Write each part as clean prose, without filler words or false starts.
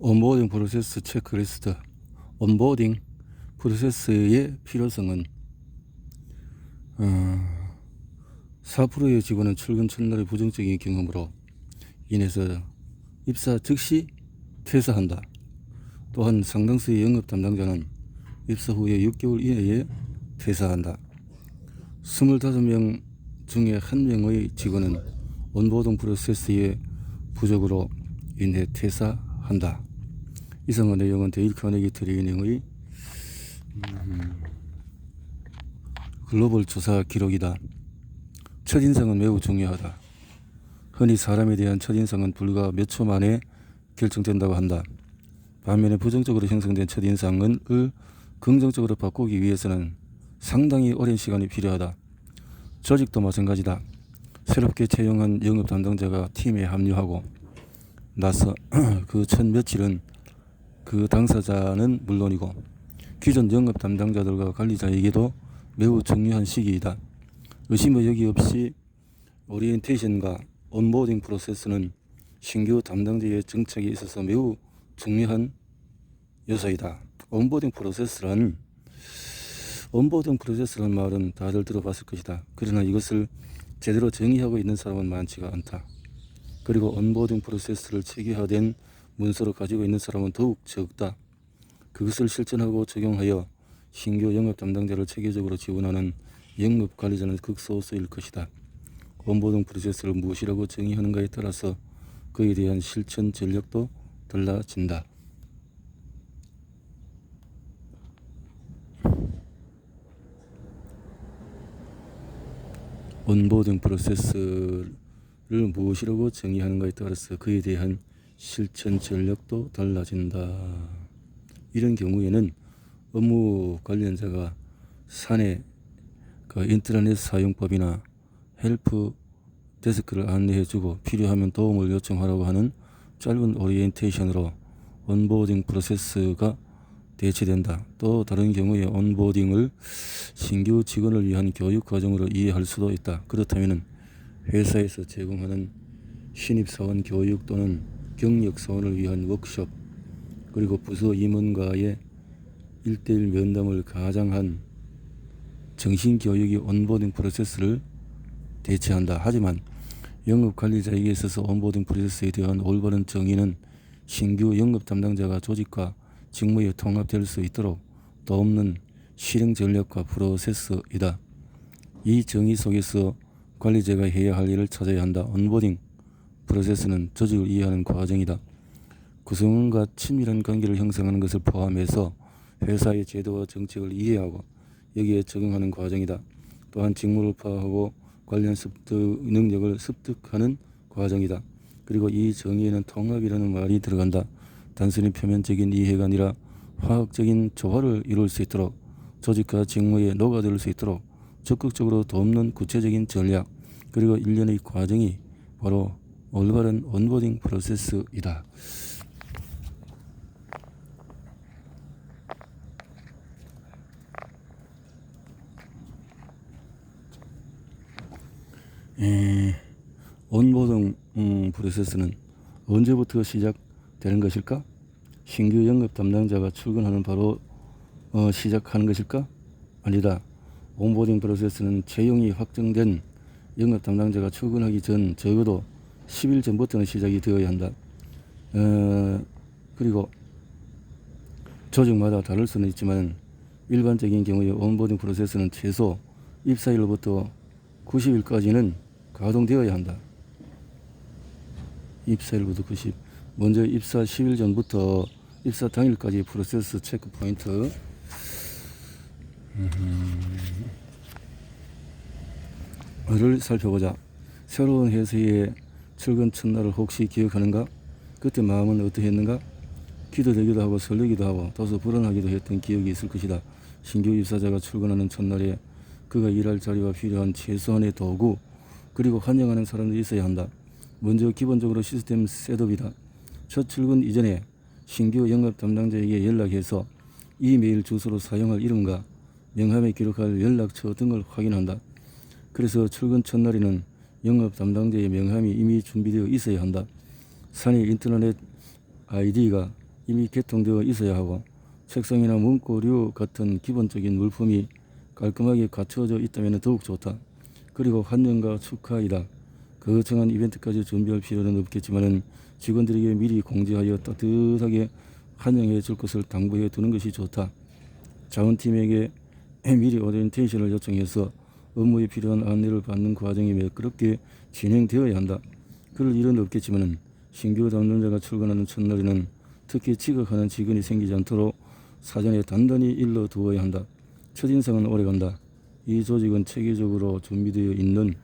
온보딩 프로세스 체크리스트. 온보딩 프로세스의 필요성은 4%의 직원은 출근 첫날의 부정적인 경험으로 인해서 입사 즉시 퇴사한다. 또한 상당수의 영업 담당자는 입사 후에 6개월 이내에 퇴사한다. 25명 중에 1명의 직원은 온보딩 프로세스의 부족으로 인해 퇴사한다. 이상의 내용은 데일 카네기 트레이닝의 글로벌 조사 기록이다. 첫인상은 매우 중요하다. 흔히 사람에 대한 첫인상은 불과 몇 초 만에 결정된다고 한다. 반면에 부정적으로 형성된 첫인상을 긍정적으로 바꾸기 위해서는 상당히 오랜 시간이 필요하다. 조직도 마찬가지다. 새롭게 채용한 영업 담당자가 팀에 합류하고 나서 그 첫 며칠은 그 당사자는 물론이고 기존 영업 담당자들과 관리자에게도 매우 중요한 시기이다. 의심의 여기 없이 오리엔테이션과 온보딩 프로세스는 신규 담당자의 정착에 있어서 매우 중요한 요소이다. 온보딩 프로세스란 말은 다들 들어봤을 것이다. 그러나 이것을 제대로 정의하고 있는 사람은 많지가 않다. 그리고 온보딩 프로세스를 체계화된 문서로 가지고 있는 사람은 더욱 적다. 그것을 실천하고 적용하여 신규 영업 담당자를 체계적으로 지원하는 영업 관리자는 극소수일 것이다. 온보딩 프로세스를 무엇이라고 정의하는가에 따라서 그에 대한 실천 전략도 달라진다. 온보딩 프로세스를 무엇이라고 정의하는가에 따라서 그에 대한 실천 전략도 달라진다. 이런 경우에는 업무 관련자가 사내 인트라넷 사용법이나 헬프 데스크를 안내해주고 필요하면 도움을 요청하라고 하는 짧은 오리엔테이션으로 온보딩 프로세스가 대체된다. 또 다른 경우에 온보딩을 신규 직원을 위한 교육 과정으로 이해할 수도 있다. 그렇다면 회사에서 제공하는 신입사원 교육 또는 경력사원을 위한 워크숍, 그리고 부서 임원과의 1:1 면담을 가장한 정신교육이 온보딩 프로세스를 대체한다. 하지만 영업관리자에게 있어서 온보딩 프로세스에 대한 올바른 정의는 신규 영업 담당자가 조직과 직무에 통합될 수 있도록 도움는 실행 전략과 프로세스이다. 이 정의 속에서 관리자가 해야 할 일을 찾아야 한다. 온보딩 프로세스는 조직을 이해하는 과정이다. 구성원과 친밀한 관계를 형성하는 것을 포함해서 회사의 제도와 정책을 이해하고 여기에 적용하는 과정이다. 또한 직무를 파악하고 관련 능력을 습득하는 과정이다. 그리고 이 정의에는 통합이라는 말이 들어간다. 단순히 표면적인 이해가 아니라 화학적인 조화를 이룰 수 있도록 조직과 직무에 녹아들 수 있도록 적극적으로 돕는 구체적인 전략, 그리고 일련의 과정이 바로 올바른 온보딩 프로세스이다. 온보딩 프로세스는 언제부터 시작되는 것일까? 신규 영업 담당자가 출근하는 바로 시작하는 것일까? 아니다. 온보딩 프로세스는 채용이 확정된 영업 담당자가 출근하기 전 적어도 10일 전부터는 시작이 되어야 한다. 그리고 조직마다 다를 수는 있지만 일반적인 경우에 온보딩 프로세스는 최소 입사일로부터 90일까지는 가동되어야 한다. 입사일부터 90. 먼저 입사 10일 전부터 입사 당일까지 프로세스 체크 포인트. 를 살펴보자. 새로운 회사의 출근 첫날을 혹시 기억하는가? 그때 마음은 어떠했는가? 기도되기도 하고 설레기도 하고 다소 불안하기도 했던 기억이 있을 것이다. 신규 입사자가 출근하는 첫날에 그가 일할 자리와 필요한 최소한의 도구, 그리고 환영하는 사람들이 있어야 한다. 먼저 기본적으로 시스템 셋업이다. 첫 출근 이전에 신규 영업 담당자에게 연락해서 이메일 주소로 사용할 이름과 명함에 기록할 연락처 등을 확인한다. 그래서 출근 첫날에는 영업 담당자의 명함이 이미 준비되어 있어야 한다. 사내 인터넷 아이디가 이미 개통되어 있어야 하고 책상이나 문고류 같은 기본적인 물품이 깔끔하게 갖춰져 있다면 더욱 좋다. 그리고 환영과 축하이다. 거창한 이벤트까지 준비할 필요는 없겠지만 직원들에게 미리 공지하여 따뜻하게 환영해 줄 것을 당부해 두는 것이 좋다. 자원팀에게 미리 오리엔테이션을 요청해서 업무에 필요한 안내를 받는 과정이 매끄럽게 진행되어야 한다. 그럴 일은 없겠지만 신규 담당자가 출근하는 첫날에는 특히 지각하는 직원이 생기지 않도록 사전에 단단히 일러두어야 한다. 첫인상은 오래간다. 이 조직은 체계적으로 준비되어 있는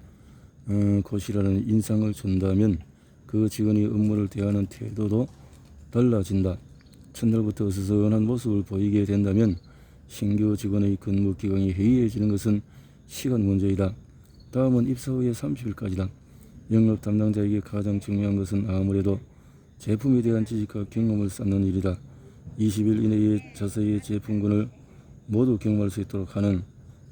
곳이라는 인상을 준다면 그 직원이 업무를 대하는 태도도 달라진다. 첫날부터 어수선한 모습을 보이게 된다면 신규 직원의 근무 기간이 해이해지는 것은 시간 문제이다. 다음은 입사 후에 30일까지다. 영업 담당자에게 가장 중요한 것은 아무래도 제품에 대한 지식과 경험을 쌓는 일이다. 20일 이내에 자세히 제품군을 모두 경험할 수 있도록 하는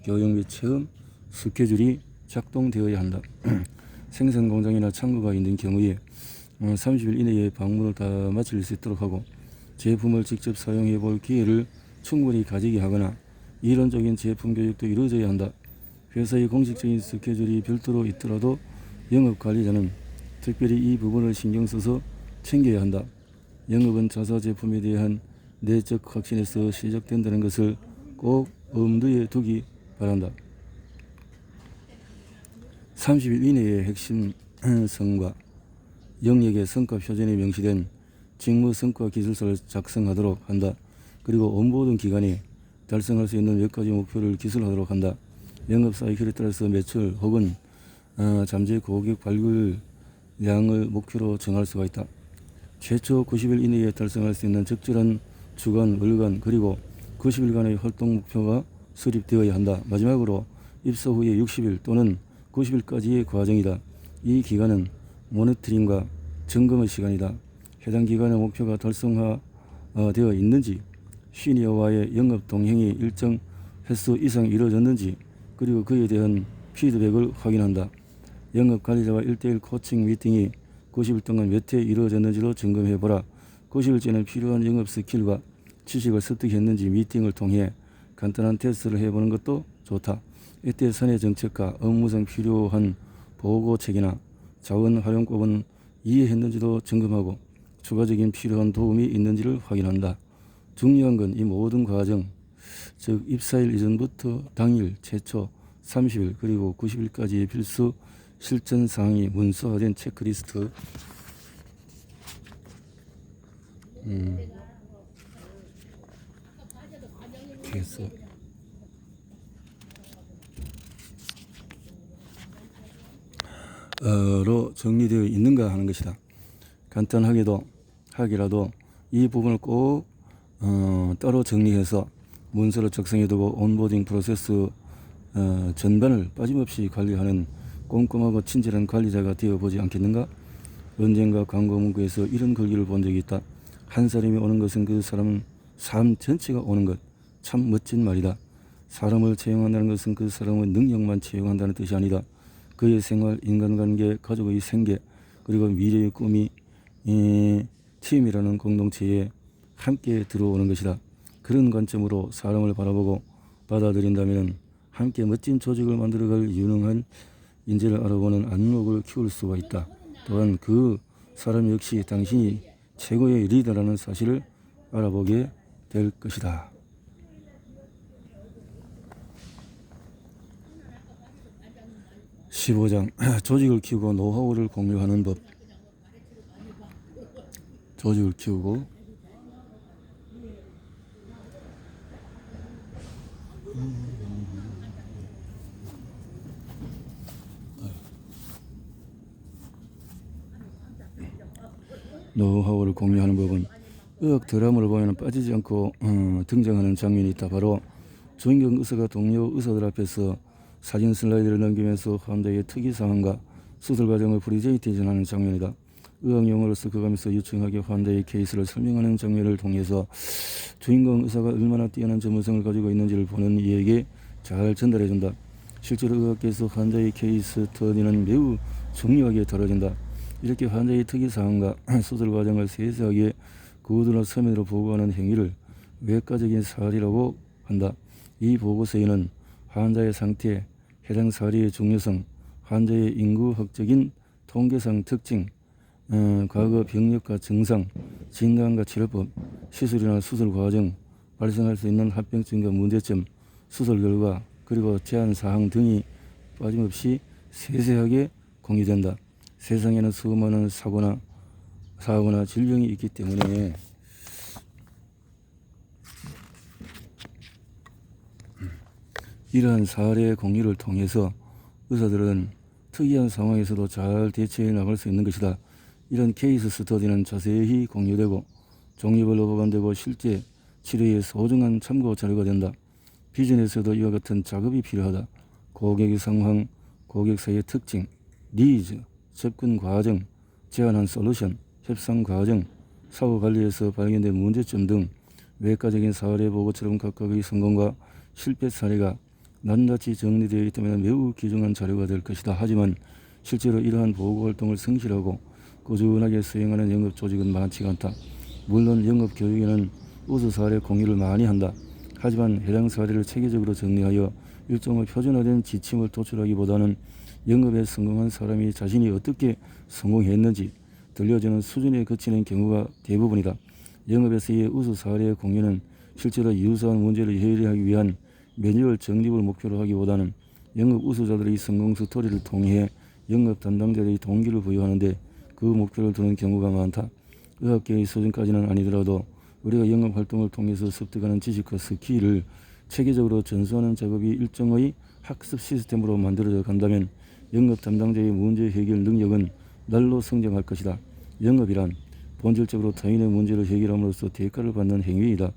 교육 및 체험 스케줄이 작동되어야 한다. 생산 공장이나 창고가 있는 경우에 30일 이내에 방문을 다 마칠 수 있도록 하고 제품을 직접 사용해 볼 기회를 충분히 가지게 하거나 이론적인 제품 교육도 이루어져야 한다. 회사의 공식적인 스케줄이 별도로 있더라도 영업관리자는 특별히 이 부분을 신경 써서 챙겨야 한다. 영업은 자사 제품에 대한 내적 확신에서 시작된다는 것을 꼭 엄두에 두기 바란다. 30일 이내의 핵심 성과, 영역의 성과 표준이 명시된 직무 성과 기술서를 작성하도록 한다. 그리고 온보딩 기간에 달성할 수 있는 몇 가지 목표를 기술하도록 한다. 영업 사이클에 따라서 매출 혹은 잠재 고객 발굴량을 목표로 정할 수가 있다. 최초 90일 이내에 달성할 수 있는 적절한 주간, 월간 그리고 90일간의 활동 목표가 수립되어야 한다. 마지막으로 입사 후에 60일 또는 90일까지의 과정이다. 이 기간은 모니터링과 점검의 시간이다. 해당 기간의 목표가 달성되어 있는지, 시니어와의 영업 동행이 일정 횟수 이상 이루어졌는지, 그리고 그에 대한 피드백을 확인한다. 영업관리자와 1대1 코칭 미팅이 90일 동안 몇 회 이루어졌는지로 점검해보라. 90일째는 필요한 영업 스킬과 지식을 습득했는지 미팅을 통해 간단한 테스트를 해보는 것도 좋다. 이때 사내 정책과 업무상 필요한 보고책이나 자원 활용법은 이해했는지도 점검하고 추가적인 필요한 도움이 있는지를 확인한다. 중요한 건 이 모든 과정, 즉 입사일 이전부터 당일, 최초 30일 그리고 90일까지의 필수 실천 사항이 문서화된 체크리스트 계속 로 정리되어 있는가 하는 것이다. 간단하게도 하기라도 이 부분을 꼭 따로 정리해서 문서를 작성해두고 온보딩 프로세스 전반을 빠짐없이 관리하는 꼼꼼하고 친절한 관리자가 되어보지 않겠는가? 언젠가 광고 문구에서 이런 글귀를 본 적이 있다. 한 사람이 오는 것은 그 사람 삶 전체가 오는 것. 참 멋진 말이다. 사람을 채용한다는 것은 그 사람의 능력만 채용한다는 뜻이 아니다. 그의 생활, 인간관계, 가족의 생계, 그리고 미래의 꿈이 팀이라는 공동체에 함께 들어오는 것이다. 그런 관점으로 사람을 바라보고 받아들인다면 함께 멋진 조직을 만들어갈 유능한 인재를 알아보는 안목을 키울 수가 있다. 또한 그 사람 역시 당신이 최고의 리더라는 사실을 알아보게 될 것이다. 15장 조직을 키우고 노하우를 공유하는 법. 조직을 키우고 노하우를 공유하는 법은 의학 드라마를 보면 빠지지 않고 등장하는 장면이 있다. 바로 주인공 의사가 동료 의사들 앞에서 사진 슬라이드를 넘기면서 환자의 특이사항과 수술 과정을 프리젠테이션하는 장면이다. 의학 용어를 섞어가면서 유창하게 환자의 케이스를 설명하는 장면을 통해서 주인공 의사가 얼마나 뛰어난 전문성을 가지고 있는지를 보는 이에게 잘 전달해준다. 실제로 의학계에서 환자의 케이스 스터디는 매우 중요하게 다뤄진다. 이렇게 환자의 특이사항과 수술 과정을 세세하게 구두나 서면으로 보고하는 행위를 외과적인 사례라고 한다. 이 보고서에는 환자의 상태, 해당 사례의 중요성, 환자의 인구학적인 통계상 특징, 과거 병력과 증상, 진단과 치료법, 시술이나 수술 과정, 발생할 수 있는 합병증과 문제점, 수술 결과, 그리고 제한 사항 등이 빠짐없이 세세하게 공유된다. 세상에는 수많은 사고나 질병이 있기 때문에 이러한 사례 공유를 통해서 의사들은 특이한 상황에서도 잘 대처해 나갈 수 있는 것이다. 이런 케이스 스터디는 자세히 공유되고 종류별로 보관되고 실제 치료에 소중한 참고 자료가 된다. 비즈니스에도 이와 같은 작업이 필요하다. 고객의 상황, 고객사의 특징, 니즈, 접근 과정, 제안한 솔루션, 협상 과정, 사후 관리에서 발견된 문제점 등 외과적인 사례 보고처럼 각각의 성공과 실패 사례가 낱낱이 정리되어 있다면 매우 귀중한 자료가 될 것이다. 하지만 실제로 이러한 보고 활동을 성실하고 꾸준하게 수행하는 영업 조직은 많지가 않다. 물론 영업 교육에는 우수 사례 공유를 많이 한다. 하지만 해당 사례를 체계적으로 정리하여 일종의 표준화된 지침을 도출하기보다는 영업에 성공한 사람이 자신이 어떻게 성공했는지 들려주는 수준에 그치는 경우가 대부분이다. 영업에서의 우수 사례 공유는 실제로 유사한 문제를 해결하기 위한 매뉴얼 정립을 목표로 하기보다는 영업 우수자들의 성공 스토리를 통해 영업 담당자들의 동기를 부여하는데 그 목표를 두는 경우가 많다. 의학계의 수준까지는 아니더라도 우리가 영업 활동을 통해서 습득하는 지식과 스킬을 체계적으로 전수하는 작업이 일정의 학습 시스템으로 만들어져 간다면 영업 담당자의 문제 해결 능력은 날로 성장할 것이다. 영업이란 본질적으로 타인의 문제를 해결함으로써 대가를 받는 행위이다.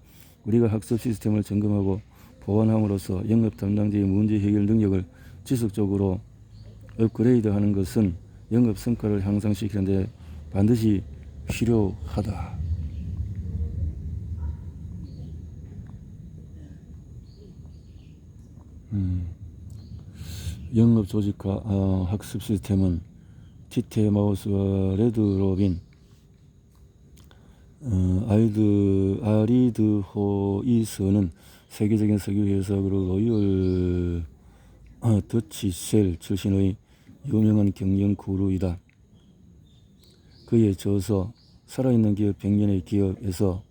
우리가 학습 시스템을 점검하고 보완함으로써 영업 담당자의 문제 해결 능력을 지속적으로 업그레이드하는 것은 영업 성과를 향상시키는 데 반드시 필요하다. 영업 조직과 학습 시스템은 티테 마우스와 레드 로빈, 아리드 호이스는 세계적인 석유 회사 그리고 로열 더치셀 출신의 유명한 경영 구루이다. 그의 저서 살아있는 기업 100년의 기업에서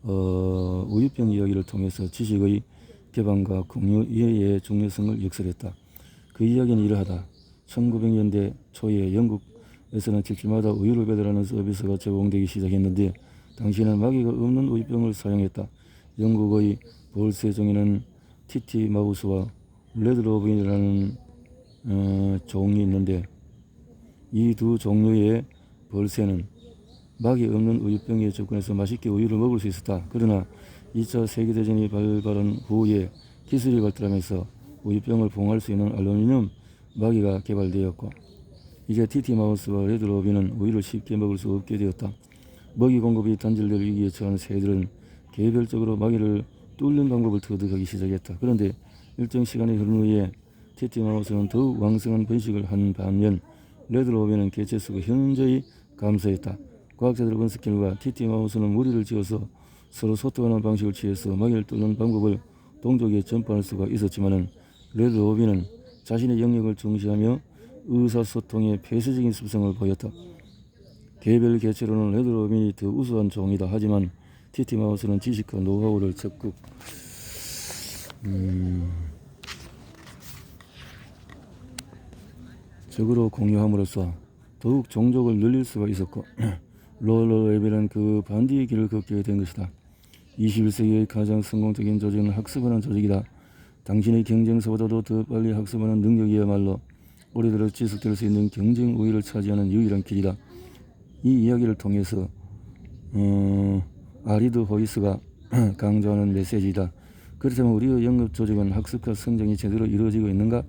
우유병 이야기를 통해서 지식의 개방과 공유의 중요성을 역설했다. 그 이야기는 이러하다. 1900년대 초에 영국에서는 집집마다 우유를 배달하는 서비스가 제공되기 시작했는데 당시에는 마개가 없는 우유병을 사용했다. 영국의 볼세 종에는 티티 마우스와 레드로빈이라는 종이 있는데 이 두 종류의 벌새는 막이 없는 우유병에 접근해서 맛있게 우유를 먹을 수 있었다. 그러나 2차 세계대전이 발발한 후에 기술이 발달하면서 우유병을 봉할 수 있는 알루미늄 마개가 개발되었고 이제 티티마우스와 레드로빈은 우유를 쉽게 먹을 수 없게 되었다. 먹이 공급이 단절될 위기에 처한 새들은 개별적으로 마개를 뚫는 방법을 터득하기 시작했다. 그런데 일정 시간이 흐른 후에 티티마우스는 더욱 왕성한 번식을 한 반면 레드로빈은 개체 수가 현저히 감소했다. 과학자들의 분석 결과 티티마우스는 무리를 지어서 서로 소통하는 방식을 취해서 마개를 뚫는 방법을 동족에 전파할 수가 있었지만 레드로빈은 자신의 영역을 중시하며 의사소통의 폐쇄적인 습성을 보였다. 개별 개체로는 레드로빈이 더 우수한 종이다. 하지만 티티마우스는 지식과 노하우를 적극 적으로 공유함으로써 더욱 종족을 늘릴 수가 있었고 롤러랩이란 그 반대의 길을 걷게 된 것이다. 21세기의 가장 성공적인 조직은 학습하는 조직이다. 당신의 경쟁사보다도 더 빨리 학습하는 능력이야말로 오래도록 지속될 수 있는 경쟁 우위를 차지하는 유일한 길이다. 이 이야기를 통해서 아리드 호이스가 강조하는 메시지이다. 그렇다면 우리의 영업 조직은 학습과 성장이 제대로 이루어지고 있는가?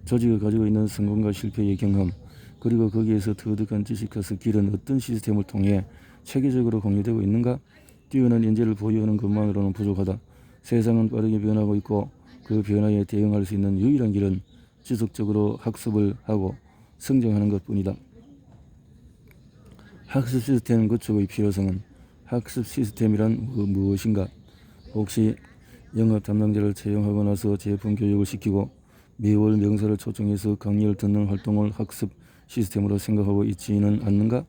조직이 가지고 있는 성공과 실패의 경험 그리고 거기에서 터득한 지식과 스킬은 어떤 시스템을 통해 체계적으로 공유되고 있는가? 뛰어난 인재를 보유하는 것만으로는 부족하다. 세상은 빠르게 변하고 있고 그 변화에 대응할 수 있는 유일한 길은 지속적으로 학습을 하고 성장하는 것뿐이다. 학습 시스템 구축의 필요성은 학습 시스템이란 무엇인가? 혹시 영업 담당자를 채용하고 나서 제품 교육을 시키고 매월 명사를 초청해서 강의를 듣는 활동을 학습 시스템으로 생각하고 있지는 않는가?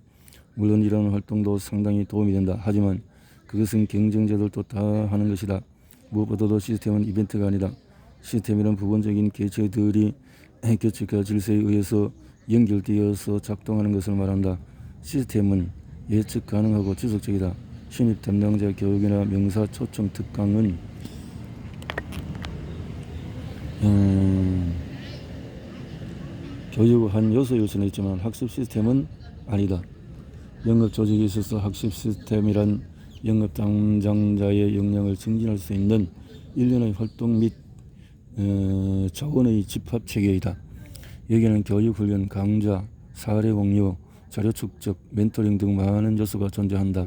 물론 이런 활동도 상당히 도움이 된다. 하지만 그것은 경쟁자들도 다 하는 것이다. 무엇보다도 시스템은 이벤트가 아니다. 시스템이란 부분적인 개체들이 규칙과 질서에 의해서 연결되어서 작동하는 것을 말한다. 시스템은 예측 가능하고 지속적이다. 신입 담당자 교육이나 명사 초청 특강은 교육의 한 요소일 수는 있지만 학습 시스템은 아니다. 영업 조직에 있어서 학습 시스템이란 영업 담당자의 역량을 증진할 수 있는 일련의 활동 및 자원의 집합 체계이다. 여기에는 교육, 훈련, 강좌, 사례 공유, 자료 축적, 멘토링 등 많은 요소가 존재한다.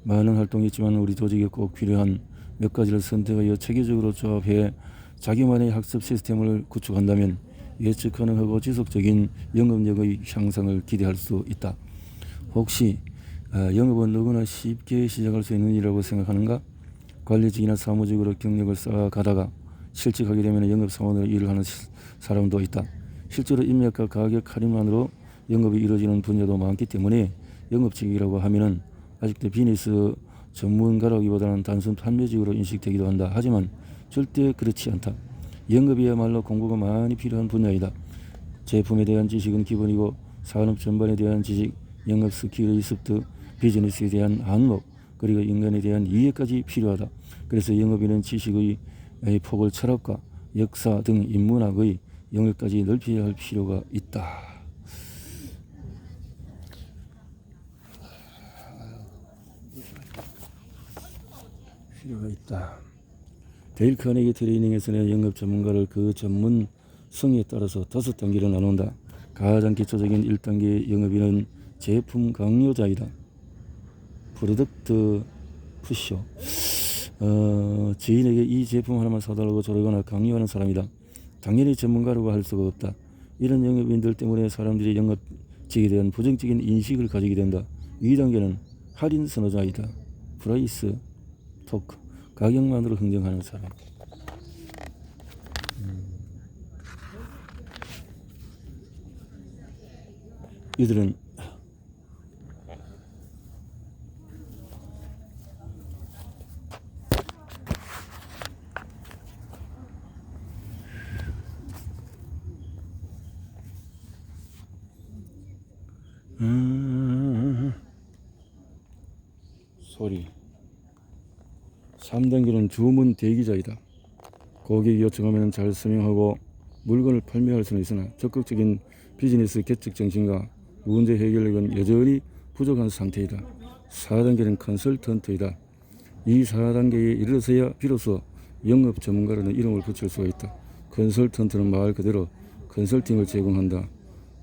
많은 활동이 있지만 우리 조직에 꼭 필요한 몇 가지를 선택하여 체계적으로 조합해 자기만의 학습 시스템을 구축한다면 예측 가능하고 지속적인 영업력의 향상을 기대할 수 있다. 혹시 영업은 누구나 쉽게 시작할 수 있는 일이라고 생각하는가? 관리직이나 사무직으로 경력을 쌓아가다가 실직하게 되면 영업사원으로 일을 하는 사람도 있다. 실제로 인맥과 가격 할인만으로 영업이 이루어지는 분야도 많기 때문에 영업직이라고 하면은 아직도 비즈니스 전문가라기보다는 단순 판매직으로 인식되기도 한다. 하지만 절대 그렇지 않다. 영업이야말로 공부가 많이 필요한 분야이다. 제품에 대한 지식은 기본이고 산업 전반에 대한 지식, 영업 스킬의 습득, 비즈니스에 대한 안목, 그리고 인간에 대한 이해까지 필요하다. 그래서 영업인은 지식의 폭을 철학과 역사 등 인문학의 영역까지 넓혀야 할 필요가 있다. 데일 카네기 트레이닝에서는 영업 전문가를 그 전문 성에 따라서 5단계로 나눈다. 가장 기초적인 1단계 영업인은 제품 강요자이다. 프로덕트 푸셔. 지인에게 이 제품 하나만 사달라고 조르거나 강요하는 사람이다. 당연히 전문가라고 할 수가 없다. 이런 영업인들 때문에 사람들이 영업직에 대한 부정적인 인식을 가지게 된다. 2단계는 할인 선호자이다. 프라이스 토크. 가격만으로 흥정하는 사람. 이들은 소리. 3단계는 주문 대기자이다. 고객이 요청하면 잘 설명하고 물건을 판매할 수는 있으나 적극적인 비즈니스 개척 정신과 문제 해결력은 여전히 부족한 상태이다. 4단계는 컨설턴트이다. 이 4단계에 이르러서야 비로소 영업 전문가라는 이름을 붙일 수가 있다. 컨설턴트는 말 그대로 컨설팅을 제공한다.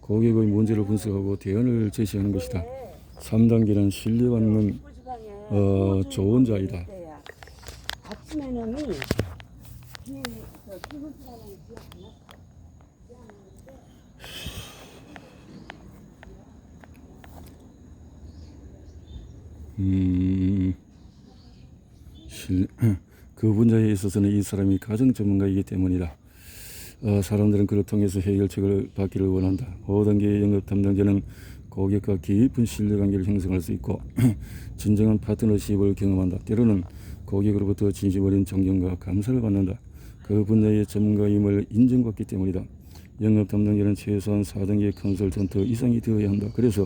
고객의 문제를 분석하고 대안을 제시하는 것이다. 3단계는 신뢰받는 조언자이다. 아침에는 그 분야에 있어서는 이 사람이 가장 전문가이기 때문이다. 사람들은 그를 통해서 해결책을 받기를 원한다. 5단계 영업 담당자는 고객과 깊은 신뢰관계를 형성할 수 있고 진정한 파트너십을 경험한다. 때로는 고객으로부터 진심 어린 존경과 감사를 받는다. 그 분야의 전문가임을 인정받기 때문이다. 영업 담당자는 최소한 4단계 컨설턴트 이상이 되어야 한다. 그래서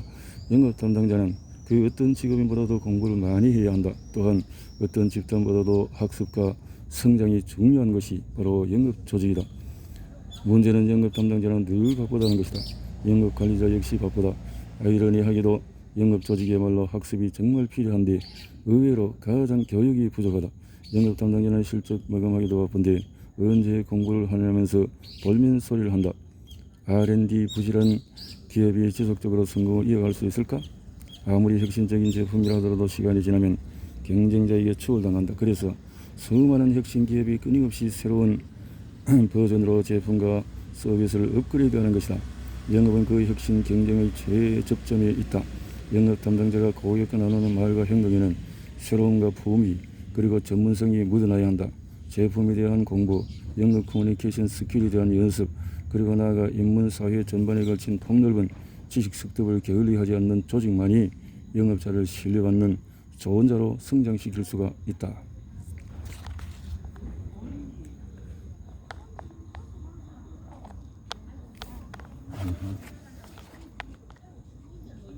영업 담당자는 그 어떤 직업인보다도 공부를 많이 해야 한다. 또한 어떤 집단보다도 학습과 성장이 중요한 것이 바로 영업 조직이다. 문제는 영업 담당자는 늘 바쁘다는 것이다. 영업 관리자 역시 바쁘다. 아이러니하게도 영업 조직이야말로 학습이 정말 필요한데 의외로 가장 교육이 부족하다. 영업 담당자는 실적 마감하기도 바쁜데 언제 공부를 하냐면서 볼멘 소리를 한다. R&D 부실한 기업이 지속적으로 성공을 이어갈 수 있을까? 아무리 혁신적인 제품이라 하더라도 시간이 지나면 경쟁자에게 추월당한다. 그래서 수많은 혁신 기업이 끊임없이 새로운 버전으로 제품과 서비스를 업그레이드하는 것이다. 영업은 그 혁신 경쟁의 최접점에 있다. 영업 담당자가 고객과 나누는 말과 행동에는 새로움과 품위 그리고 전문성이 묻어나야 한다. 제품에 대한 공부, 영어 커뮤니케이션 스킬에 대한 연습, 그리고 나아가 인문 사회 전반에 걸친 폭넓은 지식 습득을 게을리하지 않는 조직만이 영업자를 신뢰받는 좋은 자로 성장시킬 수가 있다.